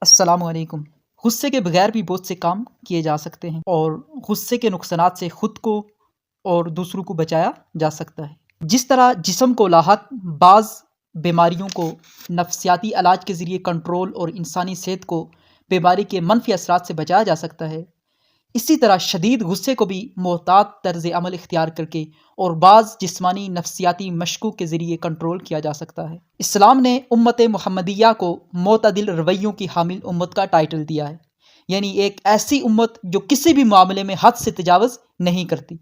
السلام علیکم۔ غصے کے بغیر بھی بہت سے کام کیے جا سکتے ہیں اور غصے کے نقصانات سے خود کو اور دوسروں کو بچایا جا سکتا ہے۔ جس طرح جسم کو لاحق بعض بیماریوں کو نفسیاتی علاج کے ذریعے کنٹرول اور انسانی صحت کو بیماری کے منفی اثرات سے بچایا جا سکتا ہے، اسی طرح شدید غصے کو بھی محتاط طرز عمل اختیار کر کے اور بعض جسمانی نفسیاتی مشقوں کے ذریعے کنٹرول کیا جا سکتا ہے۔ اسلام نے امت محمدیہ کو معتدل رویوں کی حامل امت کا ٹائٹل دیا ہے، یعنی ایک ایسی امت جو کسی بھی معاملے میں حد سے تجاوز نہیں کرتی۔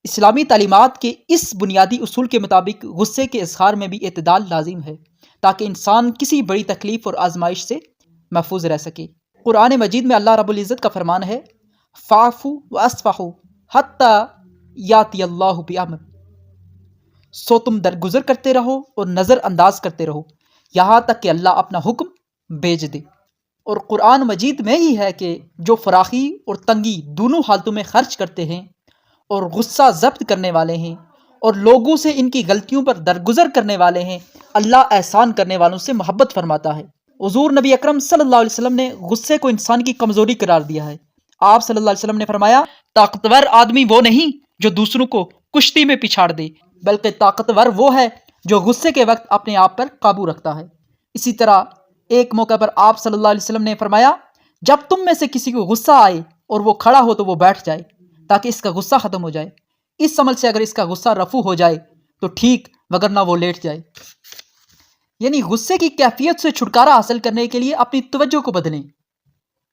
اسلامی تعلیمات کے اس بنیادی اصول کے مطابق غصے کے اظہار میں بھی اعتدال لازم ہے تاکہ انسان کسی بڑی تکلیف اور آزمائش سے محفوظ رہ سکے۔ قرآن مجید میں اللہ رب العزت کا فرمان ہے، فاعفوا واصفحوا حتی یاتی اللہ بامر، سو تم درگزر کرتے رہو اور نظر انداز کرتے رہو یہاں تک کہ اللہ اپنا حکم بھیج دے۔ اور قرآن مجید میں ہی ہے کہ جو فراخی اور تنگی دونوں حالتوں میں خرچ کرتے ہیں اور غصہ ضبط کرنے والے ہیں اور لوگوں سے ان کی غلطیوں پر درگزر کرنے والے ہیں، اللہ احسان کرنے والوں سے محبت فرماتا ہے۔ حضور نبی اکرم صلی اللہ علیہ وسلم نے غصے کو انسان کی کمزوری قرار دیا ہے۔ آپ صلی اللہ علیہ وسلم نے فرمایا، طاقتور آدمی وہ نہیں جو دوسروں کو کشتی میں پچھاڑ دے، بلکہ طاقتور وہ ہے جو غصے کے وقت اپنے آپ پر قابو رکھتا ہے۔ اسی طرح ایک موقع پر آپ صلی اللہ علیہ وسلم نے فرمایا، جب تم میں سے کسی کو غصہ آئے اور وہ کھڑا ہو تو وہ بیٹھ جائے تاکہ اس کا غصہ ختم ہو جائے۔ اس عمل سے اگر اس کا غصہ رفع ہو جائے تو ٹھیک، وگرنہ وہ لیٹ جائے۔ یعنی غصے کی کیفیت سے چھٹکارا حاصل کرنے کے لیے اپنی توجہ کو بدلیں۔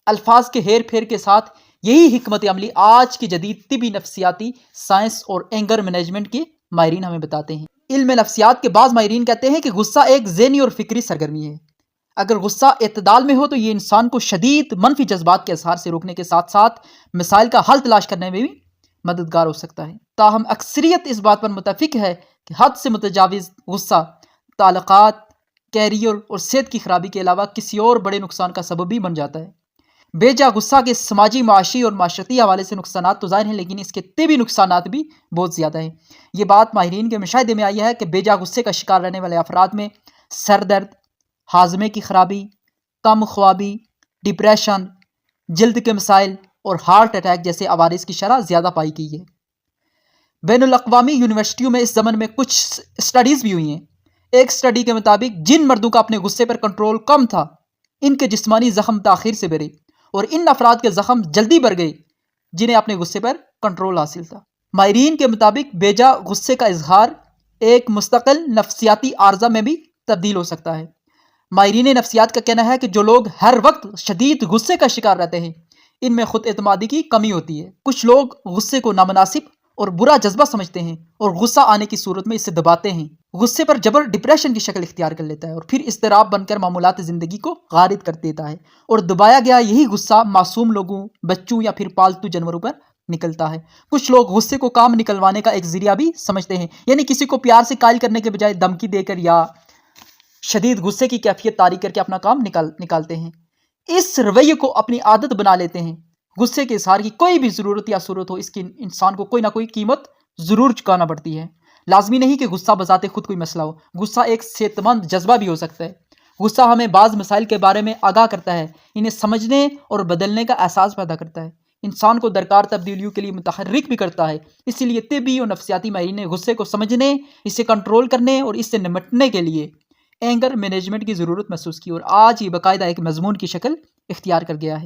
الفاظ کے ہیر پھیر کے ساتھ یہی حکمت عملی آج کی جدید طبی نفسیاتی سائنس اور اینگر مینجمنٹ کے ماہرین ہمیں بتاتے ہیں۔ علم نفسیات کے بعض ماہرین کہتے ہیں کہ غصہ ایک ذہنی اور فکری سرگرمی ہے۔ اگر غصہ اعتدال میں ہو تو یہ انسان کو شدید منفی جذبات کے اظہار سے روکنے کے ساتھ ساتھ مسائل کا حل تلاش کرنے میں بھی مددگار ہو سکتا ہے۔ تاہم اکثریت اس بات پر متفق ہے کہ حد سے متجاوز غصہ تعلقات، کیریئر اور صحت کی خرابی کے علاوہ کسی اور بڑے نقصان کا سبب بھی بن جاتا ہے۔ بے جا غصہ کے سماجی، معاشی اور معاشرتی حوالے سے نقصانات تو ظاہر ہیں، لیکن اس کے طبی نقصانات بھی بہت زیادہ ہیں۔ یہ بات ماہرین کے مشاہدے میں آئی ہے کہ بے جا غصے کا شکار رہنے والے افراد میں سر درد، ہاضمے کی خرابی، کم خوابی، ڈپریشن، جلد کے مسائل اور ہارٹ اٹیک جیسے عوارض کی شرح زیادہ پائی گئی ہے۔ بین الاقوامی یونیورسٹیوں میں اس ضمن میں کچھ اسٹڈیز بھی ہوئی ہیں۔ ایک اسٹڈی کے مطابق جن مردوں کا اپنے غصے پر کنٹرول کم تھا، ان کے جسمانی زخم تاخیر سے بھرے، اور ان افراد کے زخم جلدی بڑھ گئے جنہیں اپنے غصے پر کنٹرول حاصل تھا۔ ماہرین کے مطابق بے جا غصے کا اظہار ایک مستقل نفسیاتی عارضہ میں بھی تبدیل ہو سکتا ہے۔ ماہرین نفسیات کا کہنا ہے کہ جو لوگ ہر وقت شدید غصے کا شکار رہتے ہیں، ان میں خود اعتمادی کی کمی ہوتی ہے۔ کچھ لوگ غصے کو نامناسب اور برا جذبہ سمجھتے ہیں اور غصہ آنے کی صورت میں اسے دباتے ہیں۔ غصے پر جبر ڈپریشن کی شکل اختیار کر لیتا ہے اور پھر اضطراب بن کر معمولات زندگی کو غارت کر دیتا ہے، اور دبایا گیا یہی غصہ معصوم لوگوں، بچوں یا پھر پالتو جانوروں پر نکلتا ہے۔ کچھ لوگ غصے کو کام نکلوانے کا ایک ذریعہ بھی سمجھتے ہیں، یعنی کسی کو پیار سے قائل کرنے کے بجائے دھمکی دے کر یا شدید غصے کی کیفیت طاری کر کے اپنا کام نکالتے ہیں۔ اس رویے کو اپنی عادت بنا لیتے ہیں۔ غصے کے اظہار کی کوئی بھی ضرورت یا صورت ہو، اس کی انسان کو کوئی نہ کوئی قیمت ضرور چکانا پڑتی ہے۔ لازمی نہیں کہ غصہ بذات خود کوئی مسئلہ ہو، غصہ ایک صحت مند جذبہ بھی ہو سکتا ہے۔ غصہ ہمیں بعض مسائل کے بارے میں آگاہ کرتا ہے، انہیں سمجھنے اور بدلنے کا احساس پیدا کرتا ہے، انسان کو درکار تبدیلیوں کے لیے متحرک بھی کرتا ہے۔ اسی لیے طبی اور نفسیاتی ماہرین نے غصے کو سمجھنے، اسے کنٹرول کرنے اور اس سے نمٹنے کے لیے اینگر مینجمنٹ کی ضرورت محسوس کی، اور آج یہ باقاعدہ ایک مضمون کی شکل اختیار کر گیا ہے۔